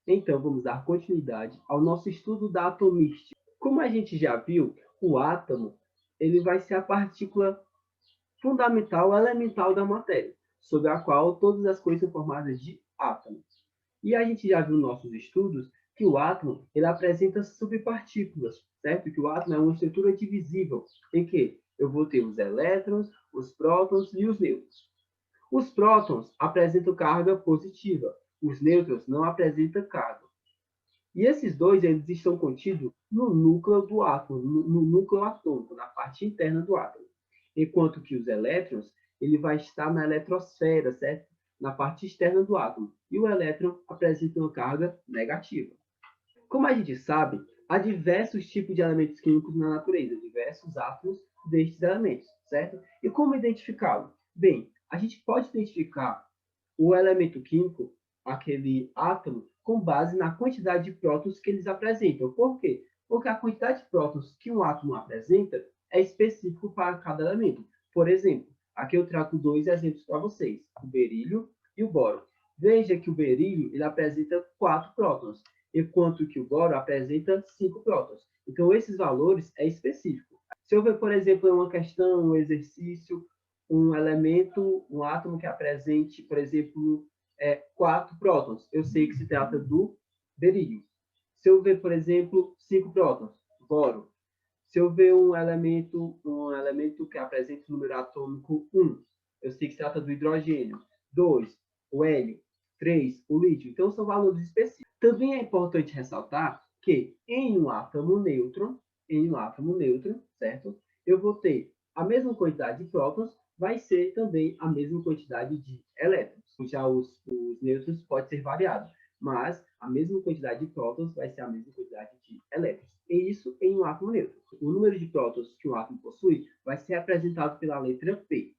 Então, vamos dar continuidade ao nosso estudo da atomística. Como a gente já viu, o átomo ele vai ser a partícula fundamental, elemental da matéria, sobre a qual todas as coisas são formadas de átomos. E a gente já viu nos nossos estudos que o átomo ele apresenta subpartículas, certo? Que o átomo é uma estrutura divisível, em que eu vou ter os elétrons, os prótons e os nêutrons. Os prótons apresentam carga positiva, os nêutrons não apresentam carga. E esses dois eles estão contidos no núcleo do átomo, no núcleo atômico, na parte interna do átomo. Enquanto que os elétrons ele vai estar na eletrosfera, certo? Na parte externa do átomo. E o elétron apresenta uma carga negativa. Como a gente sabe, há diversos tipos de elementos químicos na natureza, diversos átomos destes elementos, certo? E como identificá-los? Bem, a gente pode identificar o elemento químico, aquele átomo, com base na quantidade de prótons que eles apresentam. Por quê? Porque a quantidade de prótons que um átomo apresenta é específico para cada elemento. Por exemplo, aqui eu trago dois exemplos para vocês, o berílio e o boro. Veja que o berílio ele apresenta 4 prótons, enquanto que o boro apresenta 5 prótons. Então, esses valores é específico. Se eu ver, por exemplo, uma questão, um exercício, um elemento, um átomo que apresente, por exemplo, 4 prótons, eu sei que se trata do berílio. Se eu ver, por exemplo, 5 prótons, boro. Se eu ver um elemento que apresenta o número atômico 1, eu sei que se trata do hidrogênio. 2, o hélio. 3, o lítio. Então, são valores específicos. Também é importante ressaltar que em um átomo nêutron, certo? Eu vou ter a mesma quantidade de prótons, vai ser também a mesma quantidade de elétrons. Já os nêutrons pode ser variado, mas a mesma quantidade de prótons vai ser a mesma quantidade de elétrons. E isso em um átomo neutro. O número de prótons que um átomo possui vai ser representado pela letra P.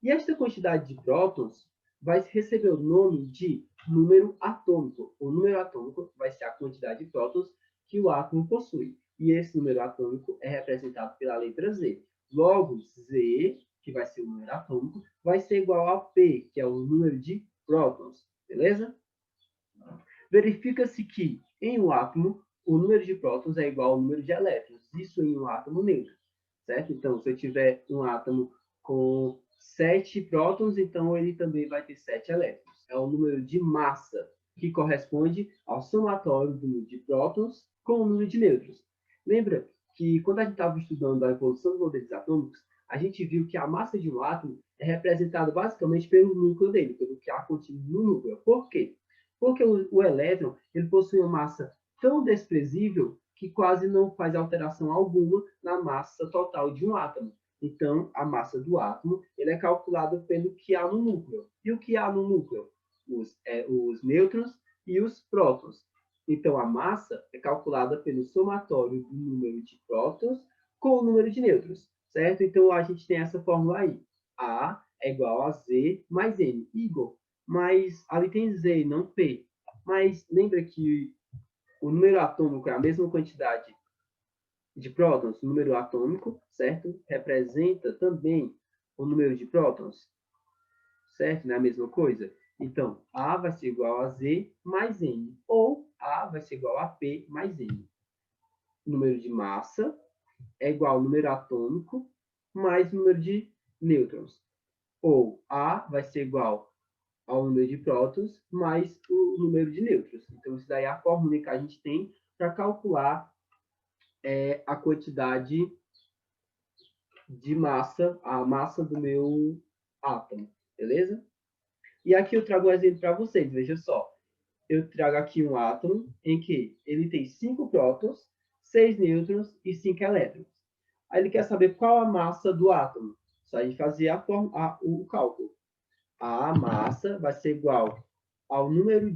E esta quantidade de prótons vai receber o nome de número atômico. O número atômico vai ser a quantidade de prótons que o átomo possui. E esse número atômico é representado pela letra Z. Logo, Z, que vai ser o número atômico, vai ser igual a P, que é o número de prótons. Beleza? Verifica-se que, em um átomo, o número de prótons é igual ao número de elétrons. Isso em um átomo neutro. Certo? Então, se eu tiver um átomo com 7 prótons, então ele também vai ter 7 elétrons. É o número de massa, que corresponde ao somatório do número de prótons com o número de nêutrons. Lembra que quando a gente estava estudando a evolução dos modelos atômicos, a gente viu que a massa de um átomo é representada basicamente pelo núcleo dele, pelo que há contido no núcleo. Por quê? Porque o elétron ele possui uma massa tão desprezível que quase não faz alteração alguma na massa total de um átomo. Então, a massa do átomo ele é calculada pelo que há no núcleo. E o que há no núcleo? Os nêutrons e os prótons. Então, a massa é calculada pelo somatório do número de prótons com o número de nêutrons, certo? Então, a gente tem essa fórmula aí. A é igual a Z mais M. Igor, mas ali tem Z, não P. Mas lembra que o número atômico é a mesma quantidade de prótons, o número atômico, certo? Representa também o número de prótons, certo? Não é a mesma coisa? Então, A vai ser igual a Z mais N, ou A vai ser igual a P mais N. O número de massa é igual ao número atômico mais o número de nêutrons. Ou A vai ser igual ao número de prótons mais o número de nêutrons. Então, isso daí é a fórmula que a gente tem para calcular a quantidade de massa, a massa do meu átomo, beleza? E aqui eu trago um exemplo para vocês, veja só. Eu trago aqui um átomo em que ele tem 5 prótons, 6 nêutrons e 5 elétrons. Aí ele quer saber qual a massa do átomo. Só a gente fazer o cálculo. A massa vai ser igual ao número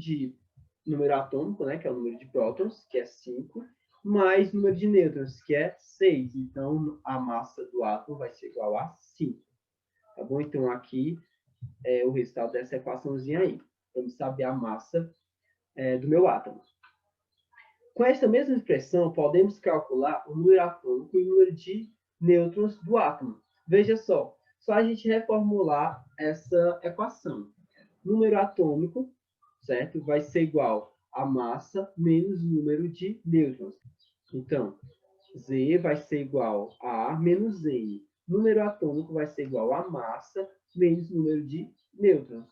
atômico, né, que é o número de prótons, que é 5, mais o número de nêutrons, que é 6. Então, a massa do átomo vai ser igual a 5. Tá bom? Então, aqui é o resultado dessa equaçãozinha aí. Vamos saber a massa do meu átomo. Com essa mesma expressão, podemos calcular o número atômico e o número de nêutrons do átomo. Veja só a gente reformular essa equação. Número atômico, certo? Vai ser igual a massa menos o número de nêutrons. Então, Z vai ser igual a A menos N. Número atômico vai ser igual a massa menos o número de nêutrons,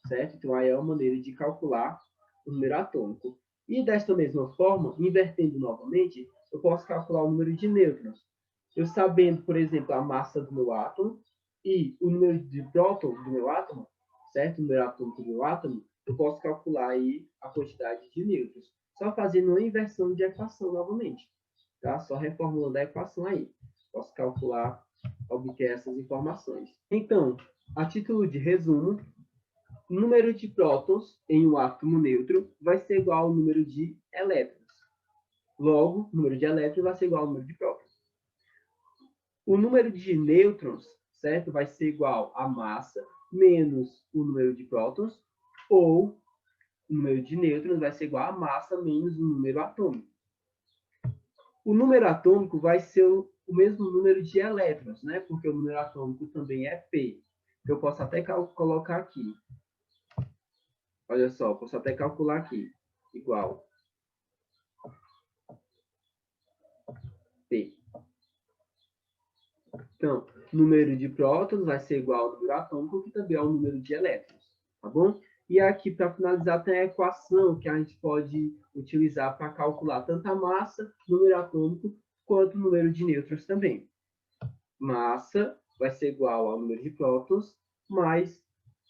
certo? Então, aí é uma maneira de calcular o número atômico. E desta mesma forma, invertendo novamente, eu posso calcular o número de nêutrons. Eu sabendo, por exemplo, a massa do meu átomo e o número de prótons do meu átomo, certo? O número atômico do meu átomo, eu posso calcular aí a quantidade de nêutrons. Só fazendo uma inversão de equação novamente, tá? Só reformulando a equação aí. Posso calcular, obter essas informações. Então, a título de resumo, o número de prótons em um átomo neutro vai ser igual ao número de elétrons. Logo, o número de elétrons vai ser igual ao número de prótons. O número de nêutrons, certo? Vai ser igual a massa menos o número de prótons, ou o número de nêutrons vai ser igual a massa menos o número atômico. O número atômico vai ser o mesmo número de elétrons, né? Porque o número atômico também é P. Eu posso até colocar aqui. Olha só, posso até calcular aqui. Igual P. Então, número de prótons vai ser igual ao número atômico, que também é o número de elétrons, tá bom? E aqui, para finalizar, tem a equação que a gente pode utilizar para calcular tanto a massa, número atômico, quanto o número de nêutrons também. Massa vai ser igual ao número de prótons mais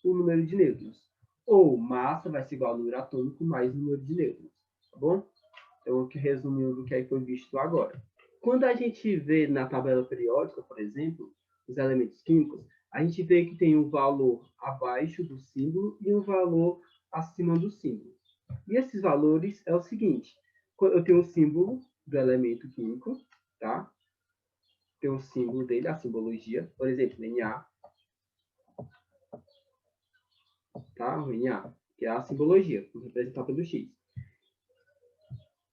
o número de nêutrons. Ou massa vai ser igual ao número atômico mais o número de nêutrons, tá bom? Então, aqui resumindo o que aí foi visto agora. Quando a gente vê na tabela periódica, por exemplo, os elementos químicos, a gente vê que tem um valor abaixo do símbolo e um valor acima do símbolo. E esses valores é o seguinte: eu tenho o símbolo do elemento químico, tá? Tem o símbolo dele, a simbologia, por exemplo, Na, tá? O Na, que é a simbologia, representada pelo X.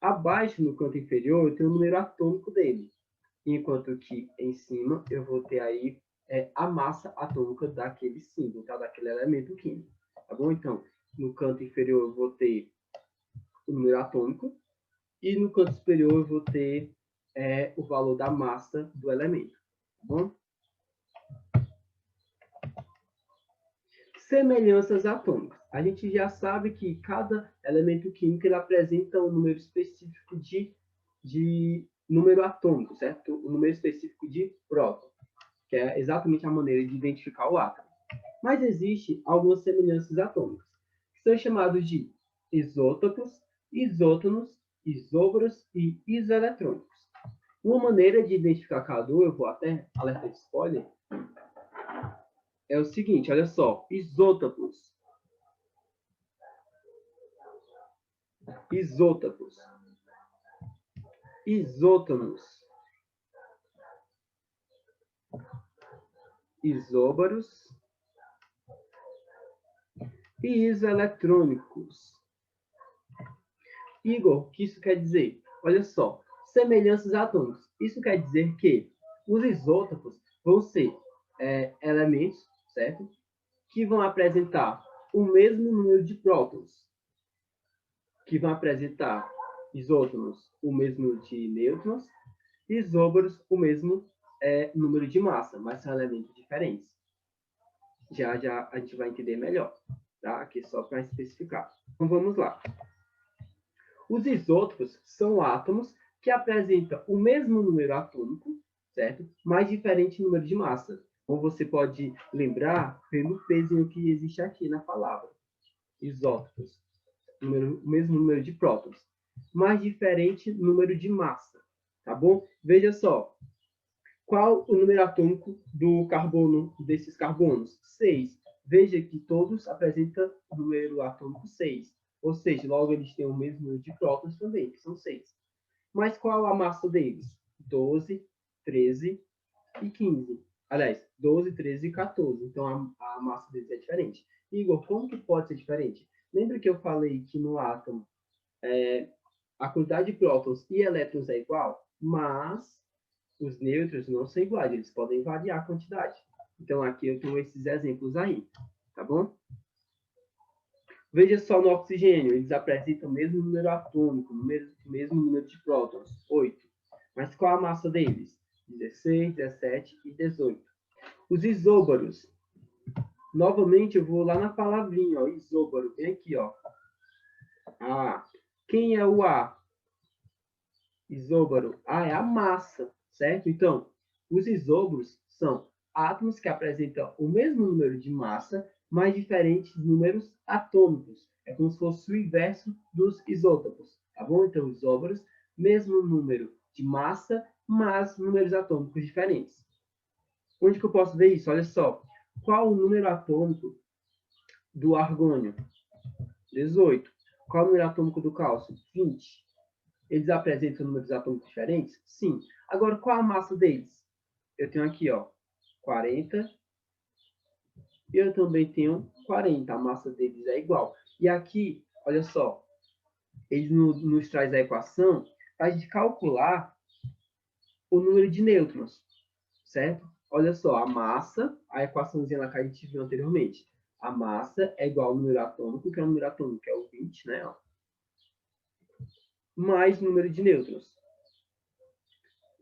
Abaixo, no canto inferior, eu tenho o número atômico dele, enquanto que em cima eu vou ter aí a massa atômica daquele símbolo, tá? Daquele elemento químico, tá bom? Então, no canto inferior eu vou ter o número atômico e no canto superior eu vou ter o valor da massa do elemento, tá bom? Semelhanças atômicas. A gente já sabe que cada elemento químico ele apresenta um número específico de número atômico, certo? O número específico de próton, que é exatamente a maneira de identificar o átomo. Mas existem algumas semelhanças atômicas, que são chamados de isótopos, isótonos, isóbaros e isoeletrônicos. Uma maneira de identificar cada um, eu vou até alertar de spoiler, é o seguinte, olha só, isótopos. Isótopos. Isótonos. Isóbaros. E isoeletrônicos. Igor, o que isso quer dizer? Olha só, semelhanças atômicas. Isso quer dizer que os isótopos vão ser elementos, certo? Que vão apresentar o mesmo número de prótons, que vão apresentar isótonos o mesmo número de nêutrons, e isóbaros o mesmo número de massa, mas são elementos diferentes. Já a gente vai entender melhor, tá? Aqui só para especificar. Então vamos lá. Os isótopos são átomos que apresentam o mesmo número atômico, certo? Mas diferente número de massa. Como você pode lembrar pelo peso que existe aqui na palavra. Isótopos. O mesmo número de prótons, mas diferente número de massa. Tá bom? Veja só. Qual o número atômico do carbono, desses carbonos? 6. Veja que todos apresentam o número atômico 6. Ou seja, logo eles têm o mesmo número de prótons também, que são 6. Mas qual a massa deles? 12, 13 e 15. Aliás, 12, 13 e 14. Então a massa deles é diferente. Igor, como que pode ser diferente? Lembra que eu falei que no átomo a quantidade de prótons e elétrons é igual? Mas os nêutrons não são iguais, eles podem variar a quantidade. Então aqui eu tenho esses exemplos aí, tá bom? Veja só no oxigênio, eles apresentam o mesmo número atômico, o mesmo número de prótons, 8. Mas qual a massa deles? 16, 17 e 18. Os isóbaros, novamente eu vou lá na palavrinha, ó, isóbaro, vem aqui, ó. Ah, quem é o A? Isóbaro. A é a massa, certo? Então, os isóbaros são átomos que apresentam o mesmo número de massa, mas diferentes números atômicos. É como se fosse o inverso dos isótopos, tá bom? Então, isóbaros, mesmo número de massa, mas números atômicos diferentes. Onde que eu posso ver isso? Olha só. Qual o número atômico do argônio? 18. Qual o número atômico do cálcio? 20. Eles apresentam números atômicos diferentes? Sim. Agora, qual a massa deles? Eu tenho aqui, ó, 40. E eu também tenho 40. A massa deles é igual. E aqui, olha só, eles nos traz a equação para a gente calcular o número de nêutrons, certo? Olha só, a massa, a equaçãozinha lá que a gente viu anteriormente. A massa é igual ao número atômico, que é o número atômico, que é o 20, né? Ó, mais número de nêutrons.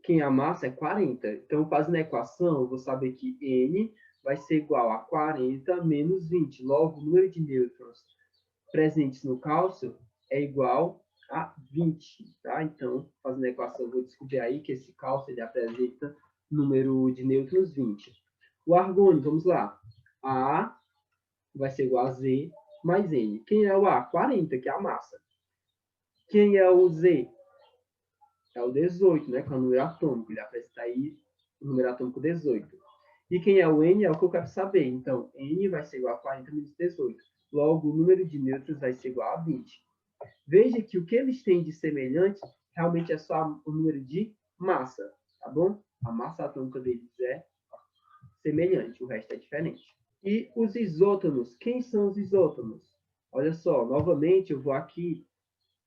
Quem é a massa é 40. Então, fazendo a equação, eu vou saber que N vai ser igual a 40 menos 20. Logo, o número de nêutrons presentes no cálcio é igual a 20. Tá? Então, fazendo a equação, eu vou descobrir aí que esse cálcio ele apresenta número de nêutrons 20. O argônio, vamos lá. A vai ser igual a Z mais N. Quem é o A? 40, que é a massa. Quem é o Z? É o 18, né? Que é o número atômico. Ele apresenta aí o número atômico 18. E quem é o N é o que eu quero saber. Então, N vai ser igual a 40 menos 18. Logo, o número de nêutrons vai ser igual a 20. Veja que o que eles têm de semelhante realmente é só o número de massa, tá bom? A massa atômica deles é semelhante, o resto é diferente. E os isótonos, quem são os isótonos? Olha só, novamente eu vou aqui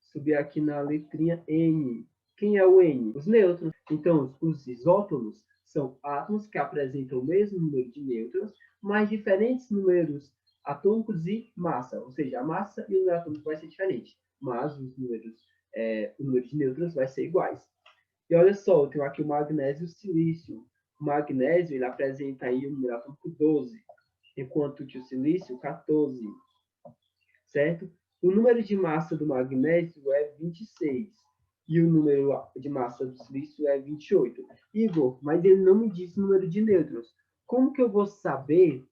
subir aqui na letrinha N. Quem é o N? Os nêutrons. Então, os isótonos são átomos que apresentam o mesmo número de nêutrons, mas diferentes números atômicos e massa. Ou seja, a massa e o número atômico vai ser diferente, mas os números, o número de nêutrons vai ser iguais. E olha só, eu tenho aqui o magnésio e o silício. O magnésio ele apresenta aí o número atômico 12, enquanto que o silício 14, certo? O número de massa do magnésio é 26 e o número de massa do silício é 28. Igor, mas ele não me disse o número de nêutrons. Como que eu vou saber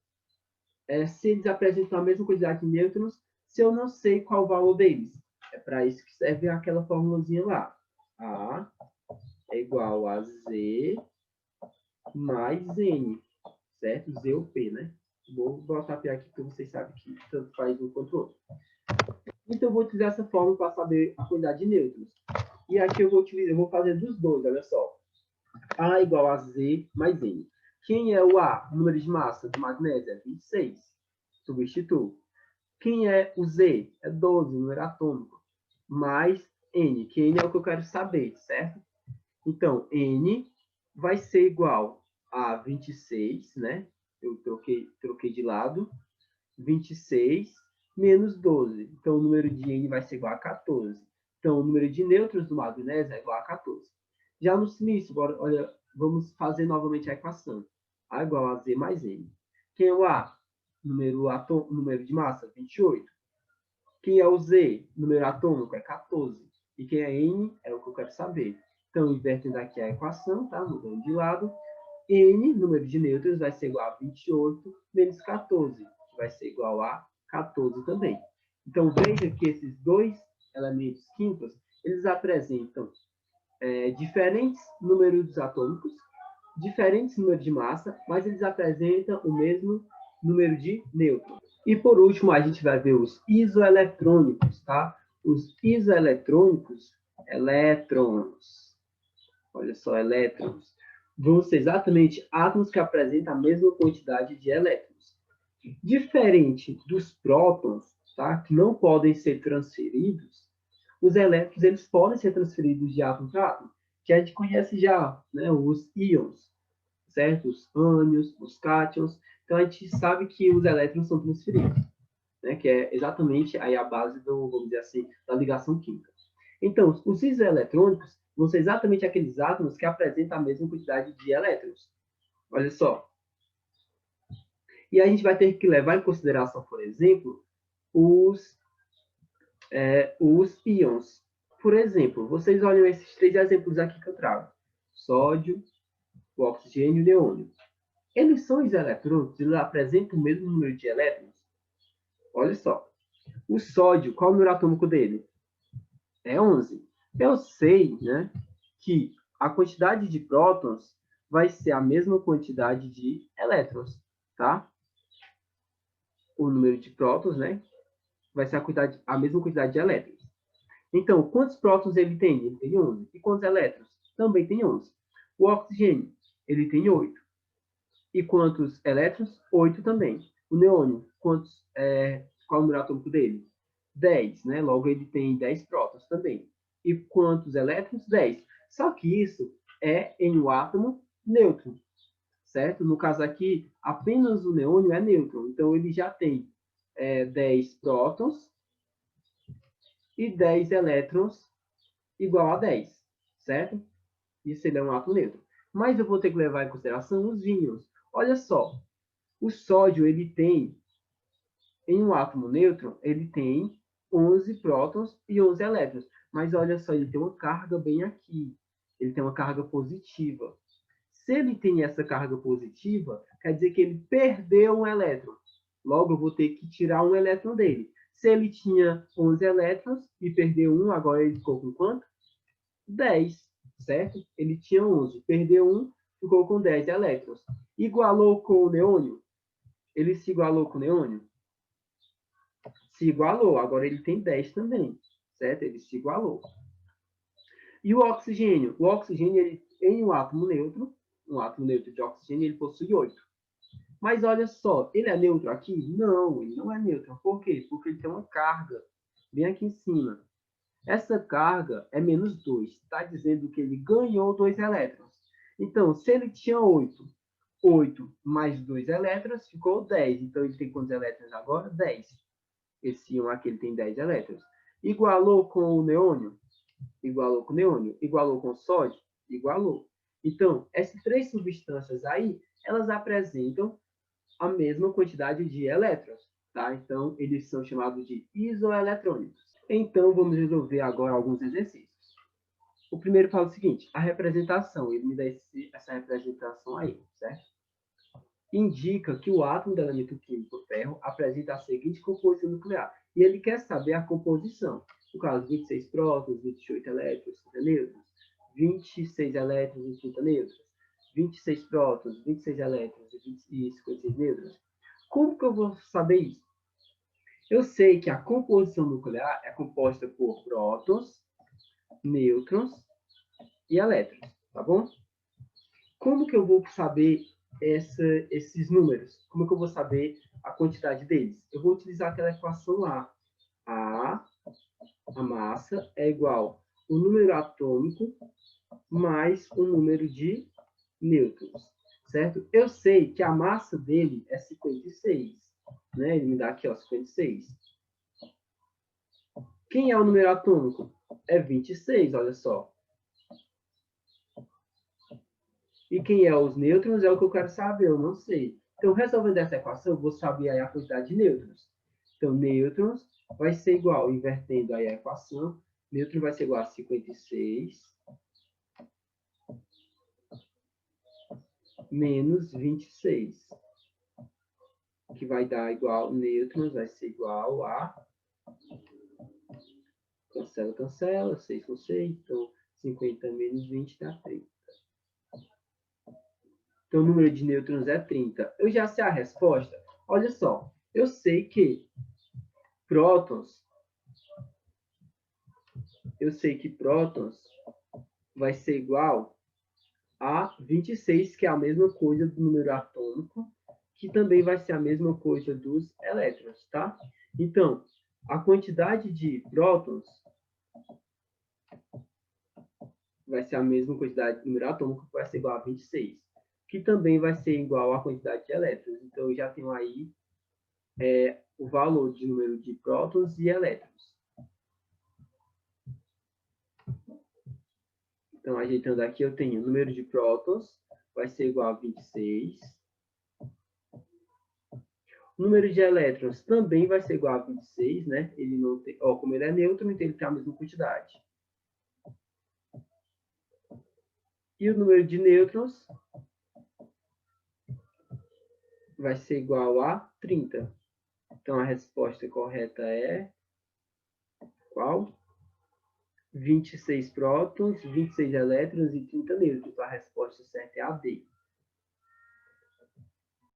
se eles apresentam a mesma quantidade de nêutrons se eu não sei qual o valor deles? É para isso que serve aquela formulazinha lá. A é igual a Z mais N, certo? Z ou P, né? Vou botar P aqui porque vocês sabem que tanto faz um quanto o outro. Então, eu vou utilizar essa fórmula para saber a quantidade de nêutrons. E aqui eu vou fazer dos dois, olha só. A igual a Z mais N. Quem é o A? O número de massa do magnésio é 26. Substituo. Quem é o Z? É 12, número atômico. Mais N, que N é o que eu quero saber, certo? Então, N vai ser igual a 26, né? Eu troquei de lado. 26 menos 12. Então, o número de N vai ser igual a 14. Então, o número de nêutrons do magnésio é igual a 14. Já no silício, olha, vamos fazer novamente a equação. A igual a Z mais N. Quem é o A? Número de massa, 28. Quem é o Z? Número atômico é 14. E quem é N é o que eu quero saber. Então, invertendo aqui a equação, tá? Mudando de lado. N, número de nêutrons, vai ser igual a 28 menos 14, que vai ser igual a 14 também. Então, veja que esses dois elementos químicos, eles apresentam diferentes números atômicos, diferentes números de massa, mas eles apresentam o mesmo número de nêutrons. E, por último, a gente vai ver os isoeletrônicos, tá? Os isoeletrônicos, elétrons, olha só, elétrons, vão ser exatamente átomos que apresentam a mesma quantidade de elétrons. Diferente dos prótons, tá, que não podem ser transferidos, os elétrons eles podem ser transferidos de átomo para átomo, que a gente conhece já, né, os íons, certo? Os ânions, os cátions. Então, a gente sabe que os elétrons são transferidos. né, que é exatamente aí a base do, vamos dizer assim, da ligação química. Então, os isoeletrônicos vão ser exatamente aqueles átomos que apresentam a mesma quantidade de elétrons. Olha só. E a gente vai ter que levar em consideração, por exemplo, os íons. Por exemplo, vocês olham esses 3 exemplos aqui que eu trago. Sódio, o oxigênio e o neônio. Eles são isoeletrônicos, eles apresentam o mesmo número de elétrons. Olha só. O sódio, qual é o número atômico dele? É 11. Eu sei, né, que a quantidade de prótons vai ser a mesma quantidade de elétrons, tá? O número de prótons, né, vai ser a mesma quantidade de elétrons. Então, quantos prótons ele tem? Ele tem 11. E quantos elétrons? Também tem 11. O oxigênio, ele tem 8. E quantos elétrons? 8 também. O neônio, qual é o número atômico dele? 10, né? Logo, ele tem 10 prótons também. E quantos elétrons? 10. Só que isso é em um átomo neutro, certo? No caso aqui, apenas o neônio é nêutron. Então, ele já tem 10 prótons e 10 elétrons igual a 10, certo? Isso ele é um átomo neutro. Mas eu vou ter que levar em consideração os íons. Olha só, o sódio, ele tem, em um átomo neutro, ele tem 11 prótons e 11 elétrons. Mas olha só, ele tem uma carga bem aqui. Ele tem uma carga positiva. Se ele tem essa carga positiva, quer dizer que ele perdeu um elétron. Logo, eu vou ter que tirar um elétron dele. Se ele tinha 11 elétrons e perdeu um, agora ele ficou com quanto? 10, certo? Ele tinha 11, perdeu um, ficou com 10 elétrons. Igualou com o neônio? Ele se igualou com o neônio? Se igualou, agora ele tem 10 também, certo? Ele se igualou. E o oxigênio? O oxigênio, ele, em um átomo neutro de oxigênio, ele possui 8. Mas olha só, ele é neutro aqui? Não, ele não é neutro. Por quê? Porque ele tem uma carga bem aqui em cima. Essa carga é menos 2. Está dizendo que ele ganhou 2 elétrons. Então, se ele tinha 8, 8 mais 2 elétrons, ficou 10. Então, ele tem quantos elétrons agora? 10. Esse íon aqui ele tem 10 elétrons. Igualou com o neônio? Igualou com o neônio. Igualou com o sódio? Igualou. Então, essas 3 substâncias aí, elas apresentam a mesma quantidade de elétrons. Tá? Então, eles são chamados de isoeletrônicos. Então, vamos resolver agora alguns exercícios. O primeiro fala o seguinte, a representação, ele me dá essa representação aí, certo? Indica que o átomo do elemento químico ferro apresenta a seguinte composição nuclear. E ele quer saber a composição. No caso, 26 prótons, 28 elétrons, 30 nêutrons, 26 elétrons e 30 nêutrons, 26 prótons, 26 elétrons e 56 nêutrons. Como que eu vou saber isso? Eu sei que a composição nuclear é composta por prótons, nêutrons e elétrons, tá bom? Como que eu vou saber esses números? Como que eu vou saber a quantidade deles? Eu vou utilizar aquela equação lá. A massa é igual o número atômico mais o número de nêutrons, certo? Eu sei que a massa dele é 56, né? Ele me dá aqui, ó, 56. Quem é o número atômico? É 26, olha só. E quem é os nêutrons é o que eu quero saber, eu não sei. Então, resolvendo essa equação, eu vou saber aí a quantidade de nêutrons. Então, nêutrons vai ser igual, invertendo aí a equação, nêutron vai ser igual a 56 menos 26, que vai dar igual, nêutrons vai ser igual a... Cancela, cancela, 6 com 6, então 50 menos 20 dá 30. Então, o número de nêutrons é 30. Eu já sei a resposta. Olha só, eu sei que prótons vai ser igual a 26, que é a mesma coisa do número atômico, que também vai ser a mesma coisa dos elétrons, tá? Então, a quantidade de prótons vai ser a mesma quantidade do número atômico, que vai ser igual a 26, que também vai ser igual à quantidade de elétrons. Então, eu já tenho aí é o valor de número de prótons e elétrons. Então, ajeitando aqui, eu tenho o número de prótons vai ser igual a 26. O número de elétrons também vai ser igual a 26, né? Ele não tem, ó, como ele é neutro, então ele tem a mesma quantidade. E o número de nêutrons vai ser igual a 30. Então, a resposta correta é qual? 26 prótons, 26 elétrons e 30 nêutrons. A resposta certa é a D.